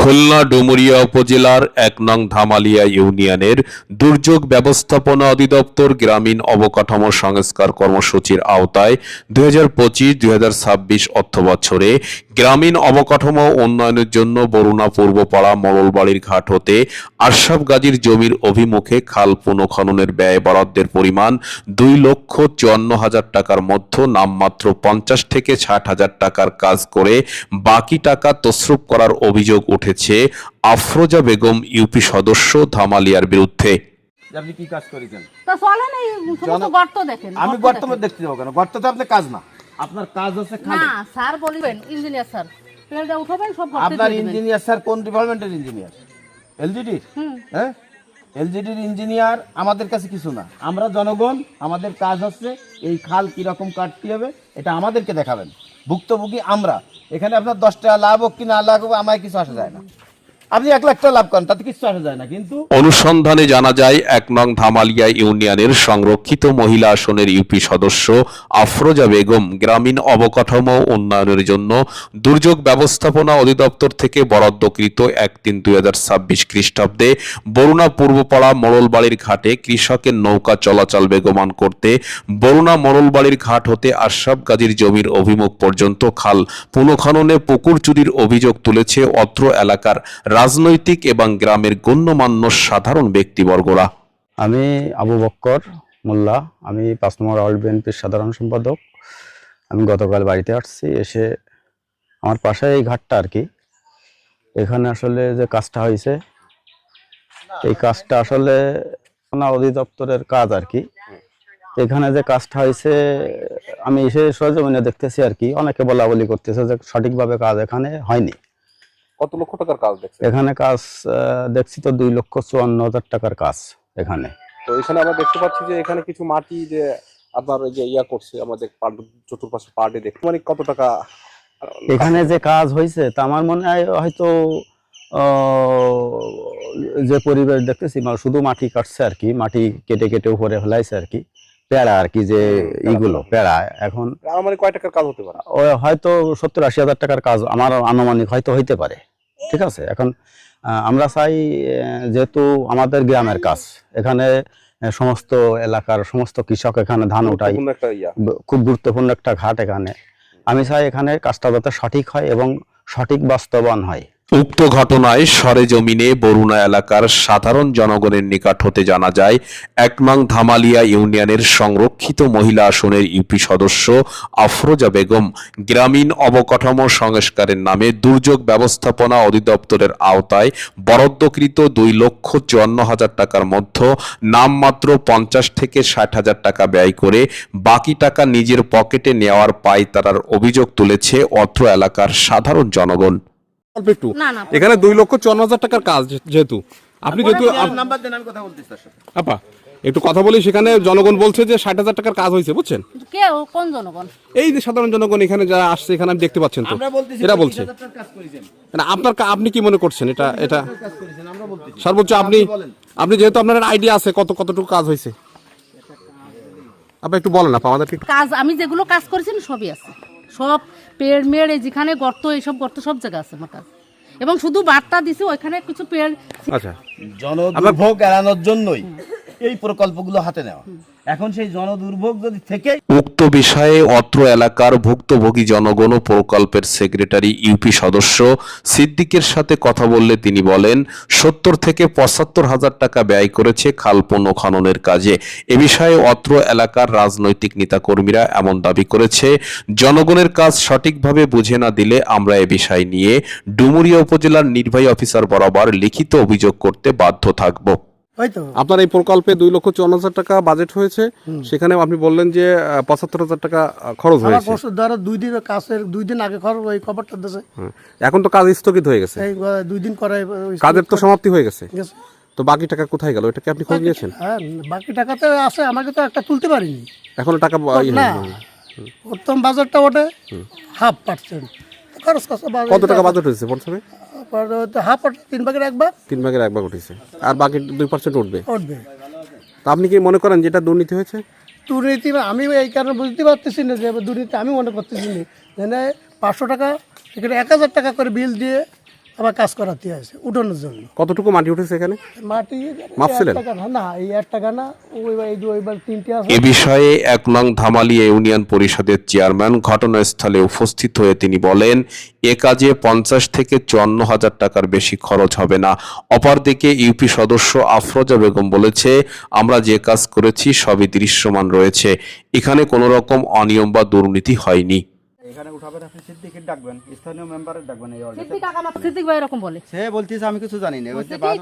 খুলনা ডুমুরিয়া উপজেলার ১ নং ধামালিয়া ইউনিয়নের দুর্যোগ ব্যবস্থাপনা অধিদপ্তর গ্রামীণ অবকাঠামো সংস্কার কর্মসূচির আওতায় ২০২৫-২০২৬ অর্থবছরে গ্রামীণ অবকাঠামো উন্নয়নের জন্য বরুণা পূর্বপাড়া মোড়লবাড়ির ঘাট হতে আশরাফ গাজীর জমির অভিমুখে খাল পুনঃখননের ব্যয় বরাদ্দের পরিমাণ ২,৫৪,০০০ টাকার মধ্যে নামমাত্র ৫০ থেকে ৬০,০০০ টাকার কাজ করে বাকি টাকা তছরূপ করার অভিযোগ উঠেছে আফরোজা বেগম ইউপি সদস্য ধামালিয়ার বিরুদ্ধে। আপনি কি কাজ করেছেন? তা চলে না, সমস্ত গর্ত দেখেন। আমি গর্ত দেখতে যাবো কেন? গর্ত তো আপনার কাজ না, আপনার কাজ হচ্ছে খালি। না স্যার বলবেন, ইঞ্জিনিয়ার স্যার পেলটা উঠাবেন সব গর্তে। আপনার ইঞ্জিনিয়ার স্যার কোন ডিপার্টমেন্টের ইঞ্জিনিয়ার? এলজিডি? হ্যাঁ, এলজিডির ইঞ্জিনিয়ার আমাদের কাছে কিছু না। আমরা জনগণ, আমাদের কাজ হচ্ছে এই খাল কিরকম কাটতে হবে এটা আমাদেরকে দেখাবেন। ভুক্তভোগী আমরা। এখানে আপনার 10 টাকা লাভ হোক কি না লাভ হোক আমায় কিছু আসা যায় না। আপনি 1 লাখ টাকা লাভ করেন তাতে কিছু আসা যায় না। কিন্তু অনুসন্ধানে জানা যায় ১ নং ধামালিয়া ইউনিয়নের সংরক্ষিত মহিলা আসনের ইউপি সদস্য আফরোজা বেগম গ্রামীণ অবকাঠামো উন্নয়নের জন্য দুর্যোগ ব্যবস্থাপনা অধিদপ্তর থেকে বরাদ্দকৃত ১/৩/২০২৬ খ্রিস্টাব্দে বরুণা পূর্বপাড়া মোড়লবাড়ির ঘাটে কৃষকের নৌকা চলাচল বেগমান করতে বরুণা মোড়লবাড়ির ঘাট হতে আশরাফ গাজীর জমির অভিমুখ পর্যন্ত খাল পুনঃখননে পুকুর চুরির অভিযোগ তুলেছে অত্র এলাকার রাজনৈতিক এবং গ্রামের গণ্যমান্য সাধারণ ব্যক্তিবর্গরা। আমি আবু বক্কর মোল্লা, আমি ৫ নম্বর ওয়ার্ড বিএনপির সাধারণ সম্পাদক। আমি গতকাল বাড়িতে আসছি, এসে আমার পাশে এই ঘাটটা আর কি, এখানে আসলে যে কাজটা হয়েছে এই কাজটা আসলে অধিদপ্তরের কাজ আর কি। এখানে যে কাজটা হয়েছে আমি এসে সরজমিনে দেখতেছি আর কি, অনেকে বলা বলি করতেছে যে সঠিকভাবে কাজ এখানে হয়নি। কত লক্ষ টাকার কাজ দেখছেন? এখানে কাজ দেখছি তো ২,৫৪,০০০ টাকার কাজ এখানে। তো এখানে আমরা দেখতে পাচ্ছি যে এখানে কিছু মাটি যে আপনার ওই যে ইয়া করছে আমাদের চতুর্পাশে পার্টে দেখতে, মানে কত টাকা এখানে যে কাজ হয়েছে তা আমার মনে হয় হয়তো যে পরিবেশ দেখতেছি শুধু মাটি কাটছে আর কি, মাটি কেটে কেটে উপরে ফেলাইছে আর কি, পেড়া আর কি, যে এইগুলো পেড়া। এখন মানে কয় টাকার কাজ হতে পারে? হয়তো ৭০-৮০ হাজার টাকার কাজ আমার আনুমানিক হয়তো হইতে পারে। ঠিক আছে, এখন আমরা চাই যেহেতু আমাদের গ্রামের কাজ, এখানে সমস্ত এলাকার সমস্ত কৃষক এখানে ধান উঠায়, খুব গুরুত্বপূর্ণ একটা ঘাট এখানে। আমি চাই এখানে কাজটা যাতে সঠিক হয় এবং সঠিক বাস্তবায়ন হয়। উক্ত ঘটনায় সরেজমিনে বরুণা এলাকার সাধারণ জনগণের নিকট হতে জানা যায় ১ নং ধামালিয়া ইউনিয়নের সংরক্ষিত মহিলা আসনের ইউপি সদস্য আফরোজা বেগম গ্রামীণ অবকাঠামো সংস্কারের নামে দুর্যোগ ব্যবস্থাপনা অধিদপ্তরের আওতায় বরাদ্দকৃত ২,৫৪,০০০ টাকার মধ্যে নামমাত্র ৫০ থেকে ৬০,০০০ টাকা ব্যয় করে বাকি টাকা নিজের পকেটে নেওয়ার পায়তারার অভিযোগ তুলেছে অত্র এলাকার সাধারণ জনগণ। একটু এখানে ২,৫৪,০০০ টাকার কাজ যেহেতু আপনি যেহেতু নাম্বার দেন, আমি কথা বলতেছি তার সাথে। আপা একটু কথা বলি, সেখানে জনগণ বলছে যে ৬০,০০০ টাকার কাজ হয়েছে, বুঝছেন? কে কোন জনগণ? এই যে সাধারণ জনগণ এখানে যারা আসছে এখানে আপনি দেখতে পাচ্ছেন তো, এরা বলছে। আপনি কি মনে করছেন এটা সর্বোচ্চ? আপনি যেহেতু আপনার আইডিয়া আছে কতটুকু কাজ হয়েছে, আপনি একটু বলেন আপা আমাদেরকে। কাজ আমি যেগুলো কাজ করেছি সবই আছে, সব পেড় মেড়ে যেখানে গর্ত, এইসব গর্ত সব জায়গায় আছে আমার কাজ। এবং শুধু বার্তা দিছি ওইখানে কিছু পেড়। আচ্ছা, জনদুর্ভোগ এড়ানোর জন্যই এই প্রকল্পগুলো হাতে নেওয়া। এখন সেই জনদুর্ভোগ যদি থেকে উক্ত বিষয়ে অত্র এলাকার ভুক্তভোগী জনগণ ও প্রকল্পের সেক্রেটারি ইউপি সদস্য সিদ্দিকের সাথে কথা বললে তিনি বলেন ৭০ থেকে ৭৫,০০০ টাকা ব্যয় করেছে খাল পুনঃখননের কাজে। এ বিষয়ে অত্র এলাকার রাজনৈতিক নেতাকর্মীরা এমন দাবি করেছে, জনগণের কাজ সঠিকভাবে বুঝে না দিলে আমরা এ বিষয় নিয়ে ডুমুরিয়া উপজেলার নির্বাহী অফিসার বরাবর লিখিত অভিযোগ করতে বাধ্য থাকব। আপনার এই প্রকল্পে ২,৫৪,০০০ টাকা বাজেট হয়েছে, সেখানে আপনি বললেন যে ৭৫,০০০ টাকা খরচ হয়েছে। ধরো 2 দিন কাজের 2 দিন আগে খরচ ওই খবরটা দিয়েছে। এখন তো কাজ স্থগিত হয়ে গেছে, এই 2 দিন করে কাজের তো সমাপ্তি হয়ে গেছে। তো বাকি টাকা কোথায় গেল, এটা কি আপনি খোঁজ নিয়েছেন? হ্যাঁ, বাকি টাকাতে আছে, আমাকে তো একটা তুলতে পারিনি এখনো টাকা না। প্রথম বাজারটা ওঠে 0.5% খরচ করছে। কত টাকা বাজেট হয়েছে প্রথমে? 0.5, 3 ভাগের 1 ভাগ। 3 ভাগের 1 ভাগ উঠেছে, আর বাকি 2% উঠবে। তা আপনি কি মনে করেন যেটা দুর্নীতি হয়েছে? দুর্নীতি আমি এই কারণে বুঝতে পারতেছি না যে দুর্নীতি, আমি মনে করতেছি না। 500 টাকা এখানে 1,000 টাকা করে বিল দিয়ে আবার কাজ করাতে আছে উঠানোর জন্য। কতটুকু মাটি উঠেছে এখানে? মাটি মাপছিলেন? 1 টাকা না, এই 1 টাকা না, ওইবার 3টে আছে। এ বিষয়ে 1 নং ধামালিয়া ইউনিয়ন পরিষদের চেয়ারম্যান ঘটনাস্থলে উপস্থিত হয়ে তিনি বলেন, এ কাজে 50 থেকে 54 হাজার টাকার বেশি খরচ হবে না। অপরদিকে ইউপি সদস্য আফরোজা বেগম বলেছে, আমরা যে কাজ করেছি সবই দৃশ্যমান রয়েছে, এখানে কোনো রকম অনিয়ম বা দুর্নীতি হয়নি। এখানে উঠাবেন আপনি সিদ্দিকের ডাকবেন, স্থানীয় মেম্বারের ডাকবেন। এই অর্ডার সিদ্দিক ভাই এরকম বলে। সে বলতেছে আমি কিছু জানি না, সিদ্দিক